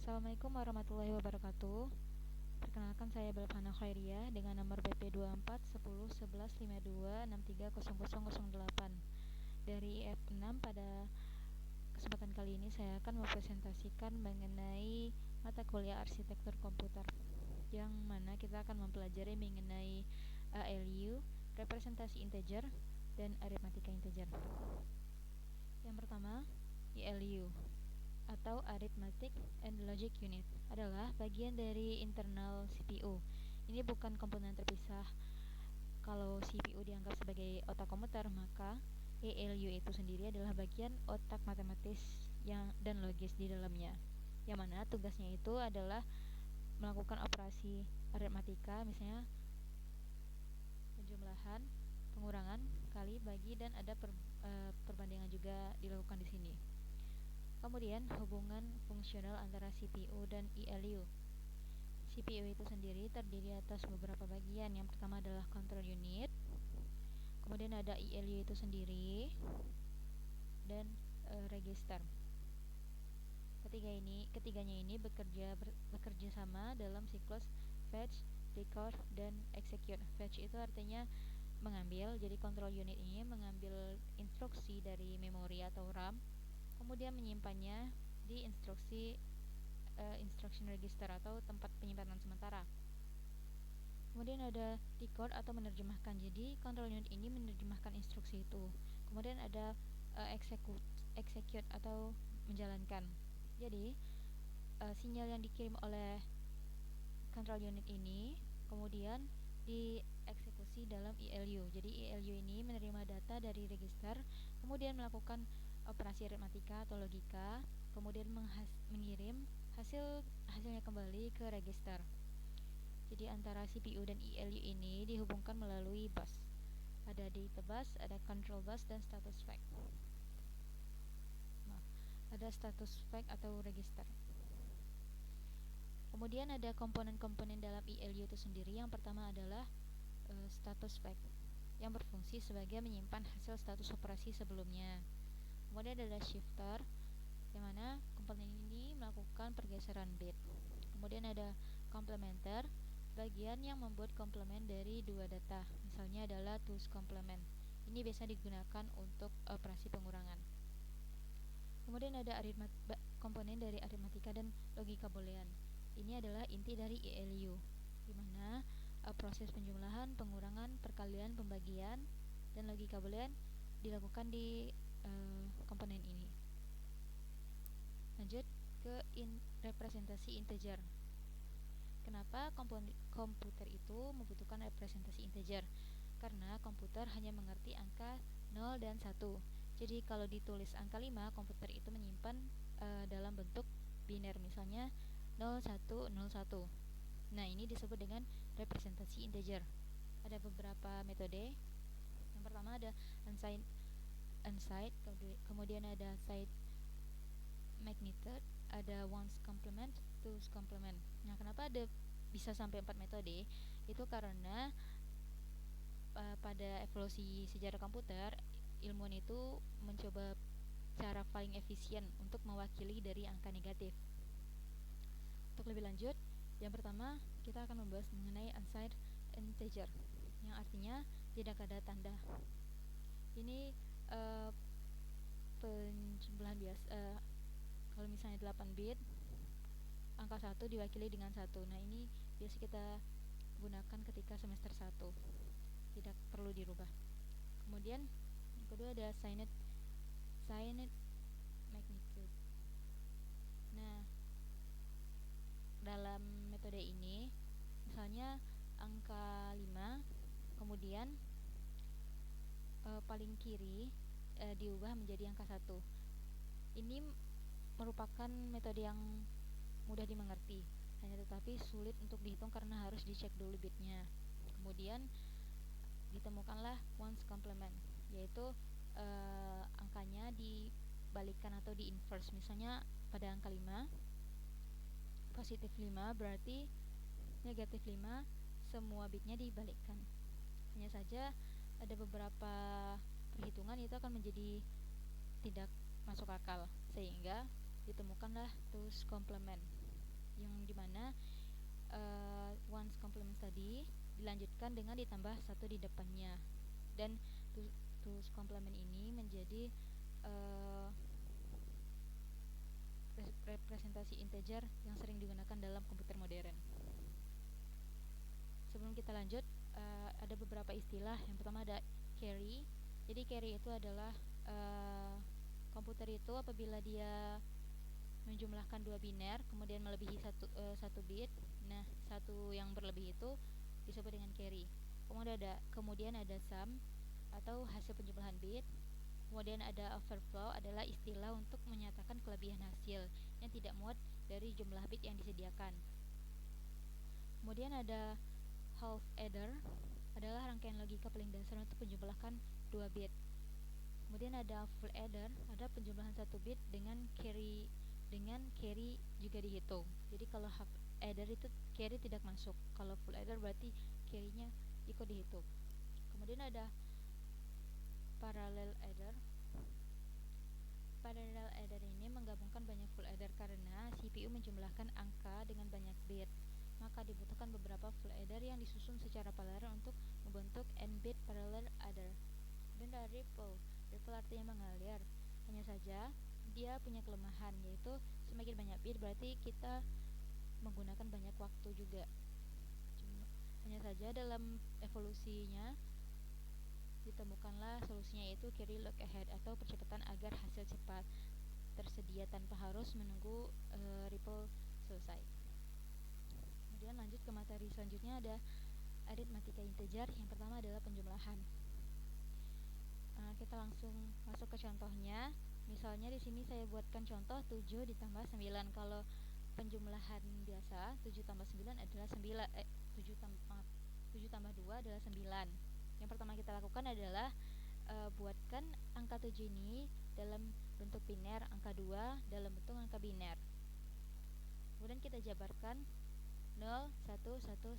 Assalamualaikum warahmatullahi wabarakatuh. Perkenalkan, saya Belvana Khairia dengan nomor BP 24101152630008 dari F6. Pada kesempatan kali ini saya akan mempresentasikan mengenai mata kuliah arsitektur komputer, yang mana kita akan mempelajari mengenai ALU, representasi integer, dan aritmatika integer. Yang pertama, ALU atau Arithmetic and Logic Unit adalah bagian dari internal CPU. Ini bukan komponen terpisah. Kalau CPU dianggap sebagai otak komputer, maka ALU itu sendiri adalah bagian otak matematis dan logis di dalamnya, yang mana tugasnya itu adalah melakukan operasi aritmatika, misalnya penjumlahan, pengurangan, kali, bagi, dan ada perbandingan juga dilakukan di sini. Kemudian hubungan fungsional antara CPU dan ALU. CPU itu sendiri terdiri atas beberapa bagian. Yang pertama adalah control unit, kemudian ada ALU itu sendiri, dan register. Ketiganya ini bekerja sama dalam siklus fetch, decode, dan execute. Fetch itu artinya mengambil, jadi control unit ini mengambil instruksi dari memori atau RAM, kemudian menyimpannya di instruction register atau tempat penyimpanan sementara. Kemudian ada decode atau menerjemahkan, jadi control unit ini menerjemahkan instruksi itu. Kemudian ada execute atau menjalankan, jadi sinyal yang dikirim oleh control unit ini kemudian dieksekusi dalam ALU. Jadi ALU ini menerima data dari register, kemudian melakukan operasi aritmatika atau logika, kemudian mengirim hasilnya kembali ke register. Jadi antara CPU dan ALU ini dihubungkan melalui bus. Ada data bus, ada control bus, dan status flag. Ada status flag atau register. Kemudian ada komponen-komponen dalam ALU itu sendiri. Yang pertama adalah status flag, yang berfungsi sebagai menyimpan hasil status operasi sebelumnya. Kemudian ada shifter, yang mana komponen ini melakukan pergeseran bit. Kemudian ada complementer, bagian yang membuat komplement dari dua data, misalnya adalah two's complement. Ini biasa digunakan untuk operasi pengurangan. Kemudian ada komponen dari aritmatika dan logika boolean. Ini adalah inti dari ALU, di mana proses penjumlahan, pengurangan, perkalian, pembagian, dan logika boolean dilakukan di komponen ini. Lanjut ke representasi integer. Kenapa komputer itu membutuhkan representasi integer? Karena komputer hanya mengerti angka 0 dan 1. Jadi kalau ditulis angka 5, komputer itu menyimpan dalam bentuk biner, misalnya 0101. Nah, ini disebut dengan representasi integer. Ada beberapa metode. Yang pertama ada unsigned, kemudian ada signed magnitude, ada ones complement, two's complement. Nah, kenapa bisa sampai 4 metode? Itu karena pada evolusi sejarah komputer, ilmuwan itu mencoba cara paling efisien untuk mewakili dari angka negatif. Untuk lebih lanjut, yang pertama kita akan membahas mengenai unsigned integer, yang artinya tidak ada tanda. Ini penjumlahan biasa. Kalau misalnya 8 bit, angka 1 diwakili dengan 1. Nah, ini biasa kita gunakan ketika semester 1. Tidak perlu dirubah. Kemudian yang kedua ada signed magnitude. Nah, dalam metode ini misalnya angka 5, kemudian paling kiri diubah menjadi angka 1. Ini merupakan metode yang mudah dimengerti, hanya tetapi sulit untuk dihitung karena harus dicek dulu bitnya. Kemudian ditemukanlah ones complement, yaitu angkanya dibalikkan atau di-inverse. Misalnya pada angka 5, positif 5 berarti negatif 5, semua bitnya dibalikkan. Hanya saja ada beberapa perhitungan itu akan menjadi tidak masuk akal, sehingga ditemukanlah two's complement. yang dimana ones complement tadi dilanjutkan dengan ditambah satu di depannya, dan tools complement ini menjadi representasi integer yang sering digunakan dalam komputer modern. Sebelum kita lanjut, ada beberapa istilah. Yang pertama ada carry. Jadi carry itu adalah komputer itu apabila dia menjumlahkan dua biner kemudian melebihi satu bit. Nah, satu yang berlebih itu disebut dengan carry. Kemudian ada sum atau hasil penjumlahan bit. Kemudian ada overflow, adalah istilah untuk menyatakan kelebihan hasil yang tidak muat dari jumlah bit yang disediakan. Kemudian ada half adder, adalah rangkaian logika paling dasar untuk menjumlahkan 2 bit. Kemudian ada full adder, ada penjumlahan 1 bit dengan carry juga dihitung. Jadi kalau half adder itu carry tidak masuk. Kalau full adder berarti carry-nya ikut dihitung. Kemudian ada parallel adder. Parallel adder ini menggabungkan banyak full adder karena CPU menjumlahkan angka dengan banyak bit. Maka dibutuhkan beberapa full adder yang disusun secara paralel untuk membentuk n-bit parallel adder. Dan ada ripple. Ripple artinya mengalir. Hanya saja dia punya kelemahan, yaitu semakin banyak bit berarti kita menggunakan banyak waktu juga. Hanya saja dalam evolusinya ditemukanlah solusinya, yaitu carry look ahead atau percepatan agar hasil cepat tersedia tanpa harus menunggu ripple selesai. Kemudian lanjut ke materi selanjutnya, ada aritmatika integer. Yang pertama adalah penjumlahan. Kita langsung masuk ke contohnya. Misalnya di sini saya buatkan contoh 7 ditambah 9. Kalau penjumlahan biasa 7 tambah 9 adalah 9. 7 tambah 2 adalah 9. Yang pertama kita lakukan adalah buatkan angka 7 ini dalam bentuk biner, angka 2 dalam bentuk angka biner. Kemudian kita jabarkan 0, 1, 1, 1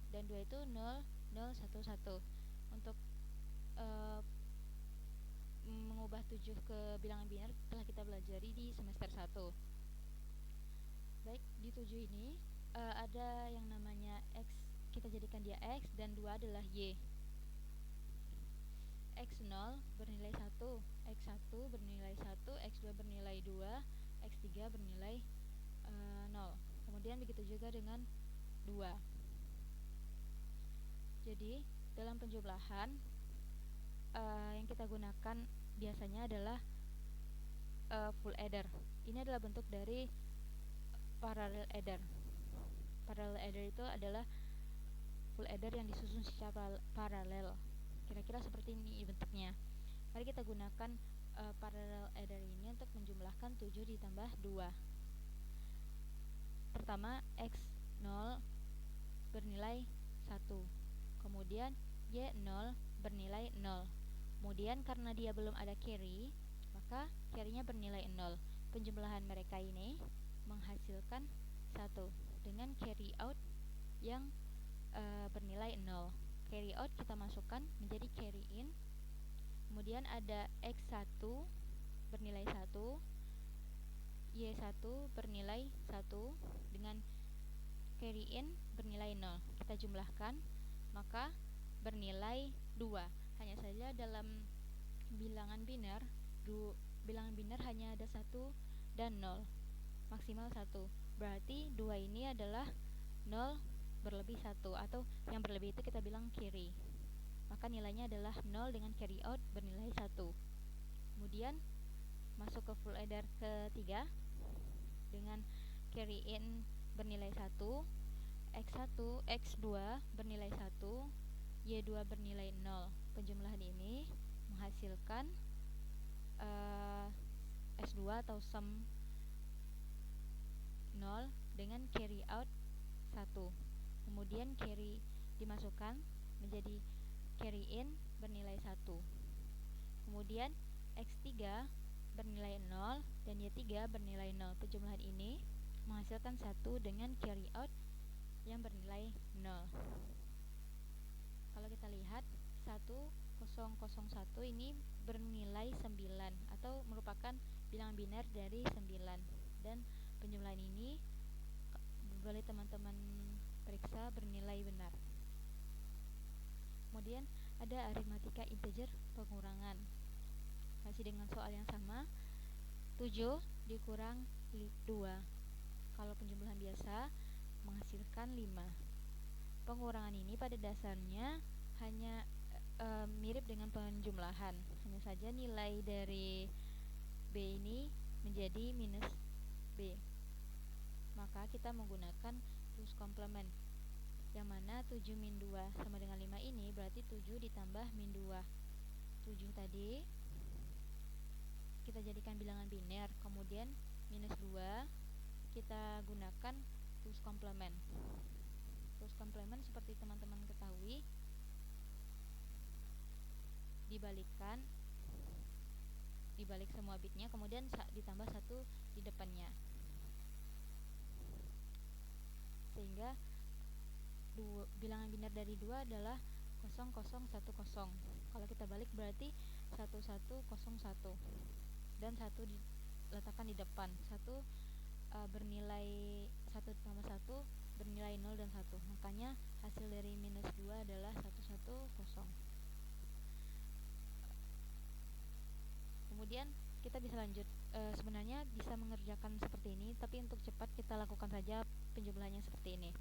dan 2 itu 0, 0, 1, 1. Untuk mengubah 7 ke bilangan biner telah kita pelajari di semester 1. Baik, di 7 ini ada yang namanya X, kita jadikan dia X, dan 2 adalah Y. X0 bernilai 1, X1 bernilai 1, X2 bernilai 2, X3 bernilai 0. Kemudian begitu juga dengan 2. Jadi dalam penjumlahan yang kita gunakan biasanya adalah full adder. Ini adalah bentuk dari parallel adder. Parallel adder itu adalah full adder yang disusun secara paralel. Kira-kira seperti ini bentuknya. Mari kita gunakan parallel adder ini untuk menjumlahkan 7 ditambah 2. Pertama, X0 bernilai 1. Kemudian Y0 bernilai 0. Kemudian karena dia belum ada carry, maka carry-nya bernilai 0. Penjumlahan mereka ini menghasilkan 1 dengan carry out yang bernilai 0. Carry out kita masukkan menjadi carry in. Kemudian ada X1 bernilai 1, Y1 bernilai 1 dengan carry in bernilai 0. Kita jumlahkan, maka bernilai 2. Hanya saja dalam bilangan biner hanya ada 1 dan 0, maksimal 1. Berarti 2 ini adalah 0 berlebih 1, atau yang berlebih itu kita bilang carry. Maka nilainya adalah 0 dengan carry out bernilai 1. Kemudian masuk ke full adder ketiga dengan carry in bernilai 1, X1, X2 bernilai 1, Y2 bernilai 0. Penjumlahan ini menghasilkan S2 atau sum 0 dengan carry out 1. Kemudian carry dimasukkan menjadi carry in bernilai 1. Kemudian X3 bernilai 0 dan Y3 bernilai 0. Penjumlahan ini menghasilkan 1 dengan carry out yang bernilai 0. Kalau kita lihat 1001 ini bernilai 9 atau merupakan bilangan biner dari 9, dan penjumlahan ini boleh teman-teman periksa bernilai benar. Kemudian ada aritmatika integer pengurangan, masih dengan soal yang sama. 7 dikurang 2 kalau penjumlahan biasa menghasilkan 5. Pengurangan ini pada dasarnya hanya mirip dengan penjumlahan, hanya saja nilai dari B ini menjadi minus B. Maka kita menggunakan tools komplement, yang mana 7 min 2 sama dengan 5 ini berarti 7 ditambah min 2. 7 tadi kita jadikan bilangan biner, kemudian minus 2 kita gunakan tools komplement. Tools komplement seperti teman-teman ketahui dibalik semua bitnya, kemudian ditambah 1 di depannya, sehingga bilangan biner dari 2 adalah 0010. Kalau kita balik berarti 1101 dan 1 diletakkan di depan. 1 bernilai 1 tambah 1 bernilai 0 dan 1. Makanya hasil dari minus 2 adalah 110. Kemudian kita bisa lanjut, sebenarnya bisa mengerjakan seperti ini, tapi untuk cepat kita lakukan saja penjumlahannya seperti ini.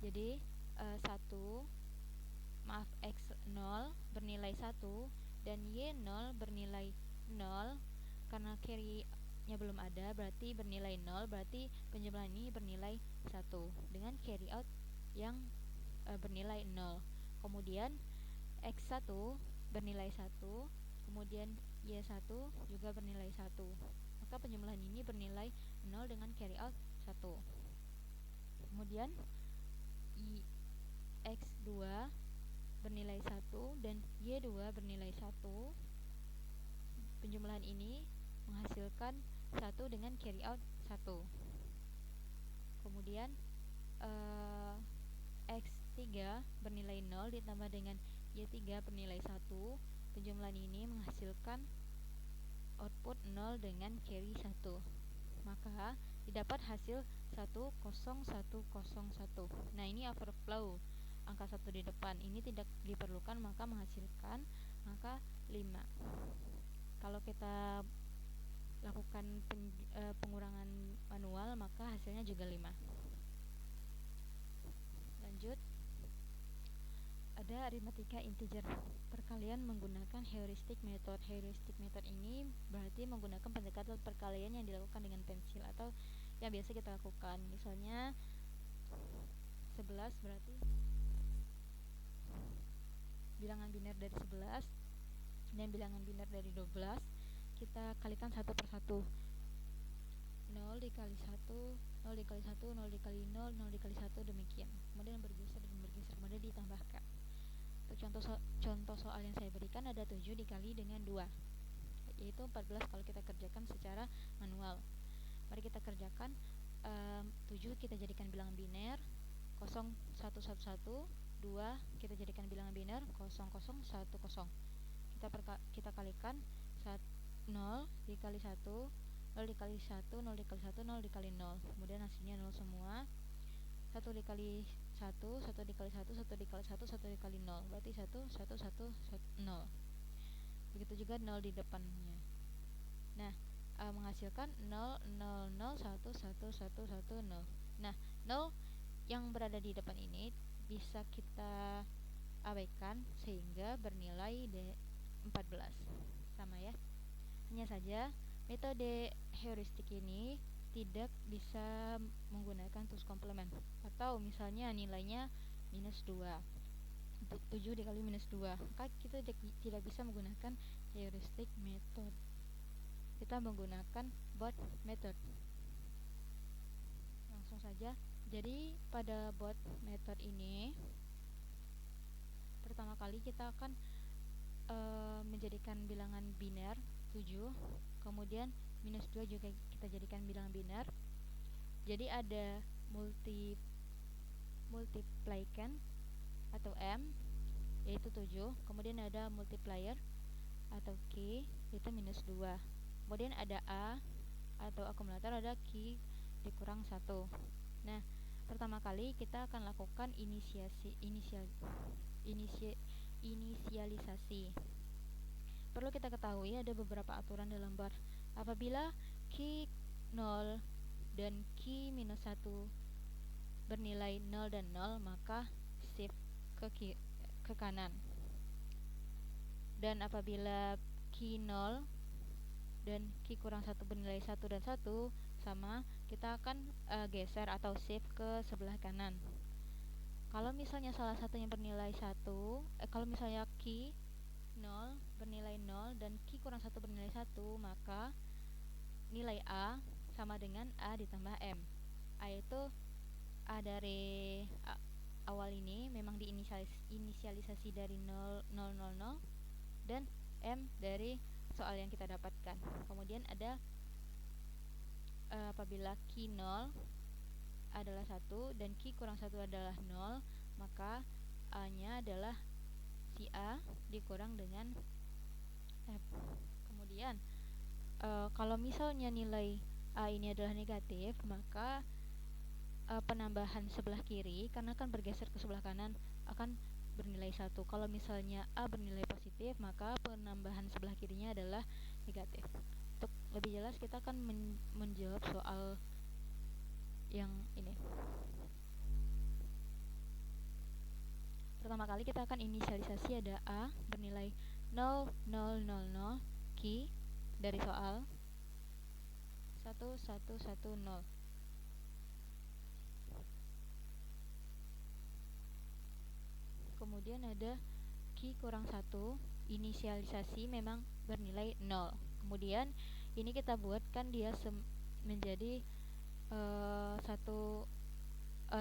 Jadi 1 X0 bernilai 1 dan Y0 bernilai 0. Karena carry-nya belum ada berarti bernilai 0, berarti penjumlahan ini bernilai 1 dengan carry out yang bernilai 0. Kemudian X1 bernilai 1, kemudian Y1 juga bernilai 1. Maka penjumlahan ini bernilai 0 dengan carry out 1. Kemudian X2 bernilai 1 dan Y2 bernilai 1. Penjumlahan ini menghasilkan 1 dengan carry out 1. Kemudian X3 bernilai 0 ditambah dengan Y3 bernilai 1. Penjumlahan ini menghasilkan output 0 dengan carry 1. Maka didapat hasil 10101. Nah, ini overflow angka 1 di depan. Ini tidak diperlukan, maka menghasilkan angka 5. Kalau kita lakukan pengurangan manual, maka hasilnya juga 5. Lanjut, ada aritmatika integer perkalian menggunakan heuristic method. Heuristic method ini berarti menggunakan pendekatan perkalian yang dilakukan dengan pensil atau yang biasa kita lakukan. Misalnya 11 berarti bilangan biner dari 11 dan bilangan biner dari 12 kita kalikan satu per satu. 0 dikali 1, 0 dikali 1, 0 dikali 0, 0 dikali 1, demikian. Kemudian bergeser dan bergeser, kemudian ditambahkan. Untuk contoh soal yang saya berikan ada 7 dikali dengan 2, yaitu 14 kalau kita kerjakan secara manual. Mari kita kerjakan. 7 kita jadikan bilangan biner 0111, 2 kita jadikan bilangan biner 0010. Kita kalikan 0 dikali 1, 0 dikali 1, 0 dikali 1, 0 dikali 0. Kemudian hasilnya 0 semua. 1 dikali 1, 1 dikali 1, 1 dikali 1, 1 dikali 0. Berarti 1, 1, 1, 0. Begitu juga 0 di depannya. Nah, menghasilkan 0, 0, 0, 1, 1, 1, 1, 0. Nah, 0 yang berada di depan ini bisa kita abaikan sehingga bernilai 14. Sama ya. Hanya saja metode heuristik ini tidak bisa menggunakan tools komplement, atau misalnya nilainya minus 2, 7 dikali minus 2, maka kita tidak bisa menggunakan heuristic method. Kita menggunakan bot method. Langsung saja. Jadi pada bot method ini pertama kali kita akan menjadikan bilangan biner 7, kemudian minus 2 juga kita jadikan bilangan biner. Jadi ada multiplican atau M yaitu 7, kemudian ada multiplier atau Q yaitu minus 2. Kemudian ada A atau akumulator, ada Q dikurang 1. Nah, pertama kali kita akan lakukan inisialisasi. Perlu kita ketahui ada beberapa aturan dalam bar. Apabila key 0 dan key minus 1 bernilai 0 dan 0, maka shift ke kanan. Dan apabila key 0 dan key kurang 1 bernilai 1 dan 1 sama, kita akan geser atau shift ke sebelah kanan. Kalau misalnya salah satunya bernilai 1, kalau misalnya key 0 bernilai 0 dan key kurang 1 bernilai 1, maka nilai A sama dengan A ditambah M. A itu A dari awal ini memang diinisialisasi dari 0, 0, 0, 0, dan M dari soal yang kita dapatkan. Kemudian ada apabila key 0 adalah 1 dan key kurang 1 adalah 0, maka A-nya adalah si A dikurang dengan F. Kemudian kalau misalnya nilai A ini adalah negatif, maka penambahan sebelah kiri, karena akan bergeser ke sebelah kanan, akan bernilai 1. Kalau misalnya A bernilai positif, maka penambahan sebelah kirinya adalah negatif. Untuk lebih jelas, kita akan menjawab soal yang ini. Pertama kali kita akan inisialisasi, ada A bernilai 0, 0, 0, 0, key dari soal 1, 1, 1, 0. Kemudian ada key kurang 1, inisialisasi memang bernilai 0. Kemudian ini kita buatkan dia menjadi 9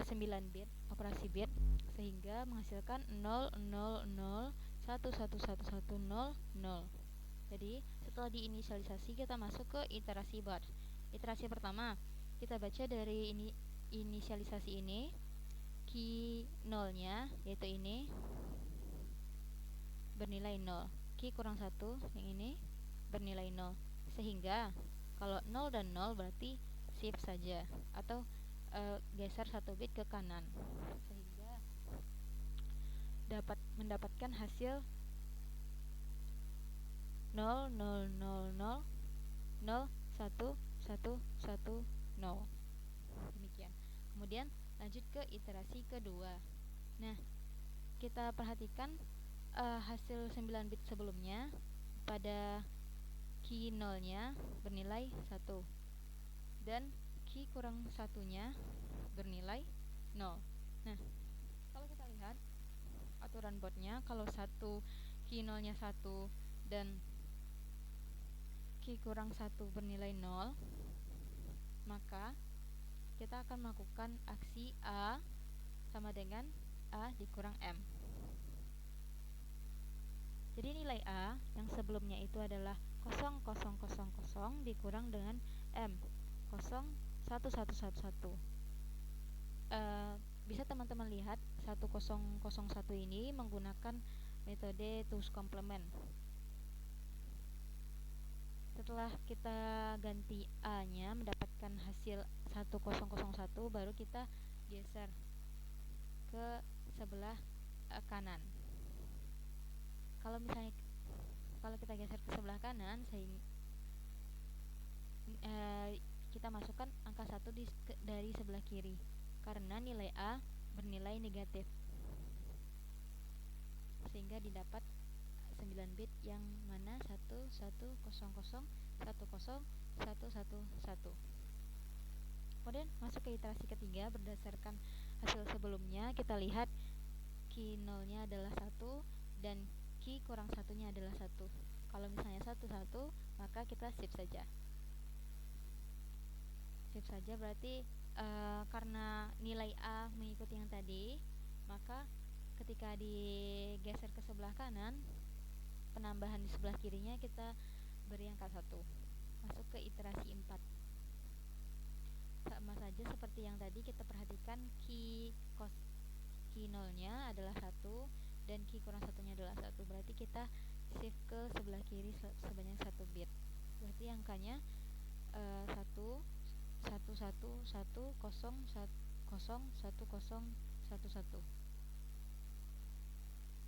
bit, operasi bit, sehingga menghasilkan 0, 0, 0, 1, 1, 1, 1, 0, 0. Jadi setelah diinisialisasi, kita masuk ke iterasi bar. Iterasi pertama, kita baca dari inisialisasi ini, key 0 nya yaitu ini bernilai 0, key kurang 1 yang ini bernilai 0, sehingga kalau 0 dan 0 berarti shift saja atau geser 1 bit ke kanan, sehingga dapat mendapatkan hasil 0, 0, 0, 0, 0, 1, 1, 1, 0. Demikian. Kemudian lanjut ke iterasi kedua. Nah, kita perhatikan hasil 9 bit sebelumnya, pada key 0 nya bernilai 1 dan key kurang 1 nya bernilai 0. Nah, kalau kita lihat aturan botnya, kalau key 0 nya 1 dan key kurang 1 bernilai 0, maka kita akan melakukan aksi A sama dengan A dikurang M. Jadi nilai A yang sebelumnya itu adalah 0, 0, 0, 0 dikurang dengan M 0, 1, 1, 1, 1. Bisa teman-teman lihat 1, 0, 0, 1 ini menggunakan metode two's complement. Setelah kita ganti A nya mendapatkan hasil 1, 0, 0, 1, baru kita geser ke sebelah kanan. Kalau kita geser ke sebelah kanan, kita masukkan angka 1 dari sebelah kiri, karena nilai A bernilai negatif, sehingga didapat 9 bit yang mana 1, 1, 0, 0, 1, 0, 1, 1, 1. Kemudian masuk ke iterasi ketiga. Berdasarkan hasil sebelumnya, kita lihat key 0 nya adalah 1 dan key kurang 1 nya adalah 1. Kalau misalnya 1, 1, maka kita shift saja. Shift saja berarti karena nilai A mengikuti yang tadi, maka ketika digeser ke sebelah kanan, penambahan di sebelah kirinya kita beri angka 1. Masuk ke iterasi 4. Sama saja seperti yang tadi, kita perhatikan key 0 nya adalah 1 dan key kurang 1 nya adalah 1. Berarti kita shift ke sebelah kiri sebanyak 1 bit. Berarti angkanya 1, 1, 1, 1, 0,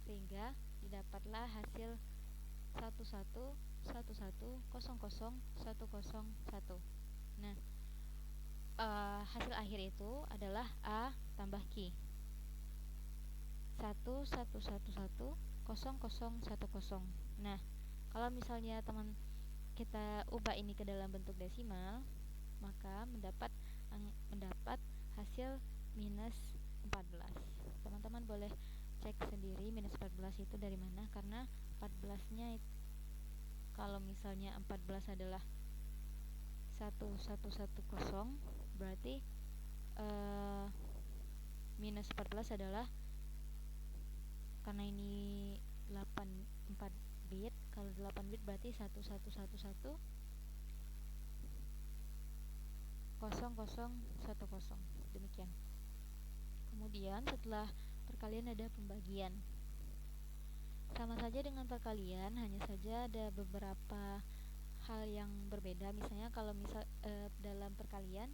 sehingga didapatlah hasil 111100100101. Nah, hasil akhir itu adalah A tambah Q 11110010. Nah, kalau misalnya teman kita ubah ini ke dalam bentuk desimal, maka mendapat hasil minus 14. Teman-teman boleh cek sendiri minus 14 itu dari mana, karena 14-nya kalau misalnya 14 adalah 1110, berarti minus 14 adalah, karena ini 4 bit, kalau 8 bit berarti 1111 0010. Demikian. Kemudian setelah perkalian ada pembagian. Sama saja dengan perkalian, hanya saja ada beberapa hal yang berbeda. Misalnya kalau dalam perkalian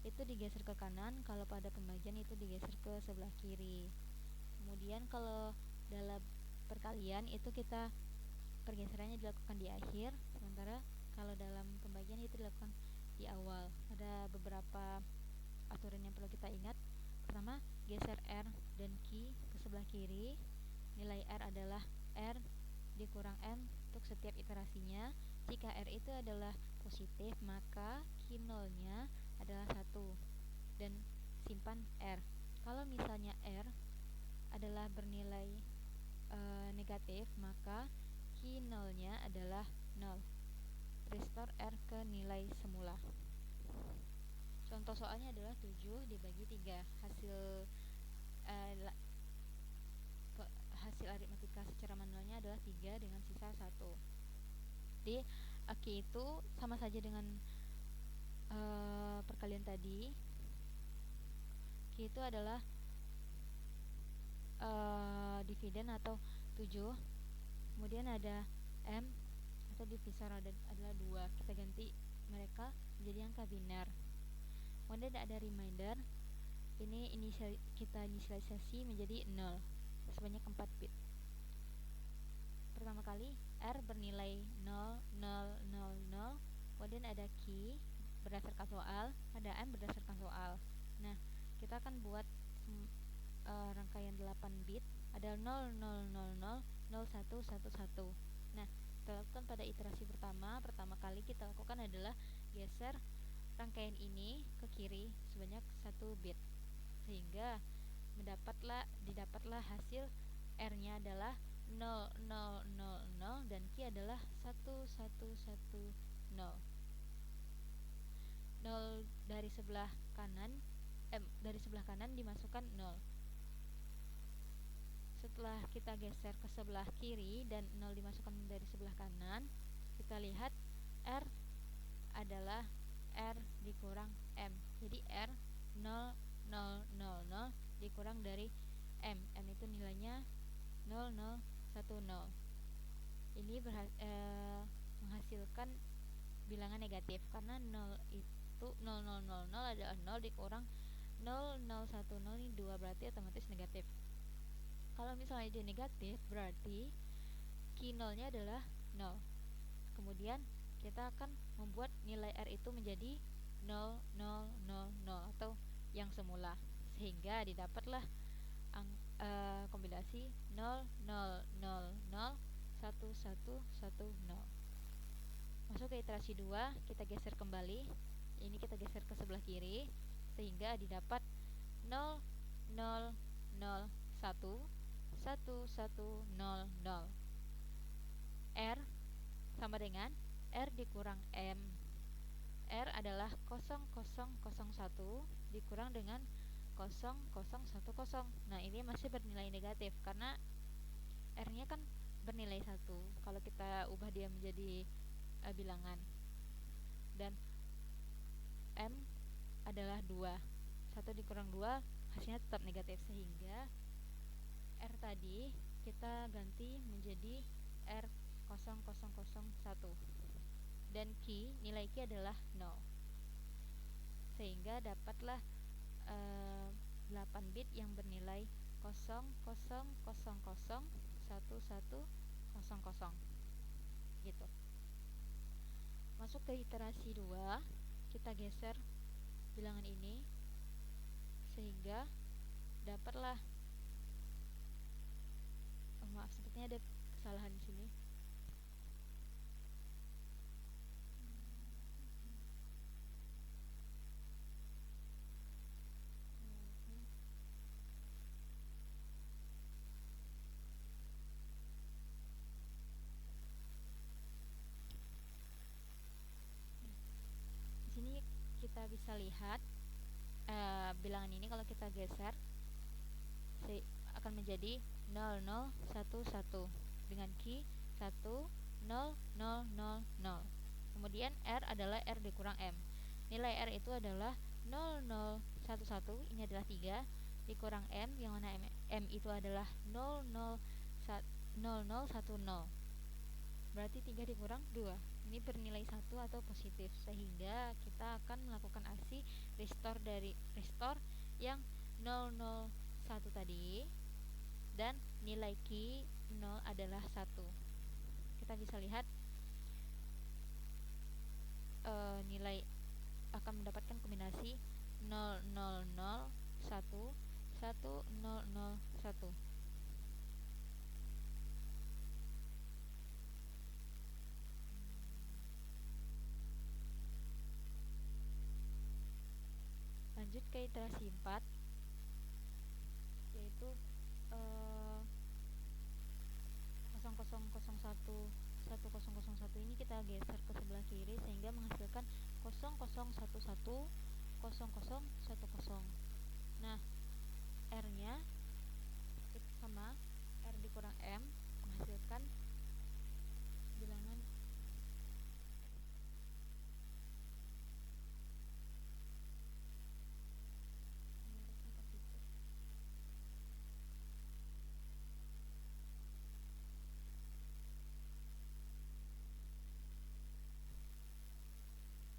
itu digeser ke kanan, kalau pada pembagian itu digeser ke sebelah kiri. Kemudian kalau dalam perkalian itu kita pergeserannya dilakukan di akhir, sementara kalau dalam pembagian itu dilakukan di awal. Ada beberapa aturan yang perlu kita ingat. Pertama, geser R dan Q ke sebelah kiri. Nilai R adalah R dikurang M untuk setiap iterasinya. Jika R itu adalah positif, maka Q0-nya adalah 1 dan simpan R. Kalau misalnya R adalah bernilai negatif, maka Q0-nya adalah 0. Restore R ke nilai semula. Contoh soalnya adalah 7 dibagi 3. Hasil aritmatika secara manualnya adalah 3 dengan sisa 1. Jadi Q itu sama saja dengan perkalian tadi. Q itu adalah dividen atau 7. Kemudian ada M atau divisor adalah 2. Kita ganti mereka menjadi angka biner. Kemudian ada reminder. Ini kita inisialisasi menjadi 0 sebanyak 4 bit. Pertama kali R bernilai 0, 0, 0, 0. Kemudian ada Q berdasarkan soal, ada M berdasarkan soal. Nah, kita akan buat rangkaian 8 bit. Ada 0, 0, 0, 0, 0, 1, 1, 1. Nah, kita lakukan pada iterasi pertama kali kita lakukan adalah geser rangkaian ini ke kiri sebanyak 1 bit, sehingga didapatlah hasil R-nya adalah 0, 0, 0, 0 dan Q adalah 1, 1, 1, 0. 0 dari sebelah kanan dimasukkan 0. Setelah kita geser ke sebelah kiri dan 0 dimasukkan dari sebelah kanan, kita lihat R adalah R dikurang M. Jadi R 0, 0, 0, 0 dikurang dari M. M itu nilainya 0, 0, 1, 0. Ini menghasilkan bilangan negatif, karena 0 itu 0, 0, 0, 0 adalah 0 dikurang 0, 0, 1, 0, ini 2, berarti otomatis negatif. Kalau misalnya dia negatif, berarti Q0-nya adalah 0. Kemudian kita akan membuat nilai R itu menjadi 0, 0, 0, 0 atau yang semula, sehingga didapatlah kombinasi 0, 0, 0, 0, 1, 1, 1, 0. Masuk ke iterasi 2, kita geser kembali. Ini kita geser ke sebelah kiri, sehingga didapat 0, 0, 0, 1, 1, 1, 0, 0. R sama dengan R dikurang M. R adalah 0001 dikurang dengan 0010. Nah, ini masih bernilai negatif karena R-nya kan bernilai 1 kalau kita ubah dia menjadi bilangan. Dan M adalah 2. 1 dikurang 2 hasilnya tetap negatif, sehingga R tadi kita ganti menjadi R0001 dan nilai Q adalah 0, sehingga dapatlah eh, 8 bit yang bernilai 00001100 gitu. Masuk ke iterasi 2, kita geser bilangan ini sehingga dapatlah maaf, sepertinya ada kesalahan di sini. Di sini kita bisa lihat bilangan ini kalau kita geser akan menjadi 0011 dengan key 10000. Kemudian R adalah R dikurang M. Nilai R itu adalah 0011, ini adalah 3 dikurang M, yang mana M itu adalah 0010. Berarti 3 dikurang 2, ini bernilai 1 atau positif, sehingga kita akan melakukan aksi restore yang 001 tadi, dan nilai key 0 adalah 1. Kita bisa lihat nilai akan mendapatkan kombinasi 0001 1001. Lanjut ke iterasi 4, yaitu 0001 ini kita geser ke sebelah kiri sehingga menghasilkan 0011 0010. Nah, R nya sama R dikurang M menghasilkan bilangan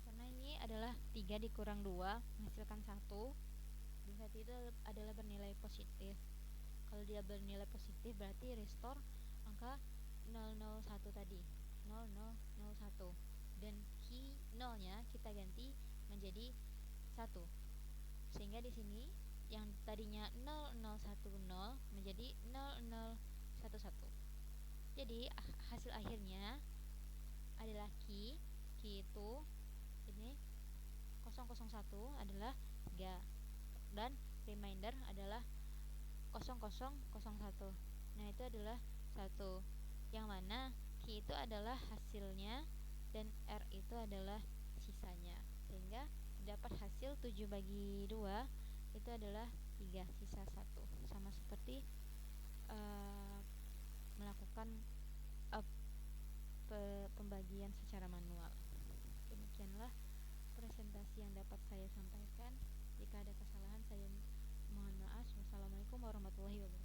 karena ini adalah 3 dikurang 2 menghasilkan 1, dan saat itu adalah bernilai positif. Kalau dia bernilai positif berarti restore angka 001 tadi, 0001, dan key 0 nya kita ganti menjadi 1, sehingga di sini yang tadinya 0010 menjadi 0011. Jadi hasil akhirnya adalah key itu ini 001 adalah 3, dan remainder adalah 0001. Nah, itu adalah 1, yang mana key itu adalah hasilnya dan R itu adalah sisanya, sehingga dapat hasil 7/2 itu adalah 3, sisa 1. Sama seperti melakukan pembagian secara manual. Demikianlah presentasi yang dapat saya sampaikan. Jika ada kesalahan saya mohon maaf. Wassalamualaikum warahmatullahi wabarakatuh.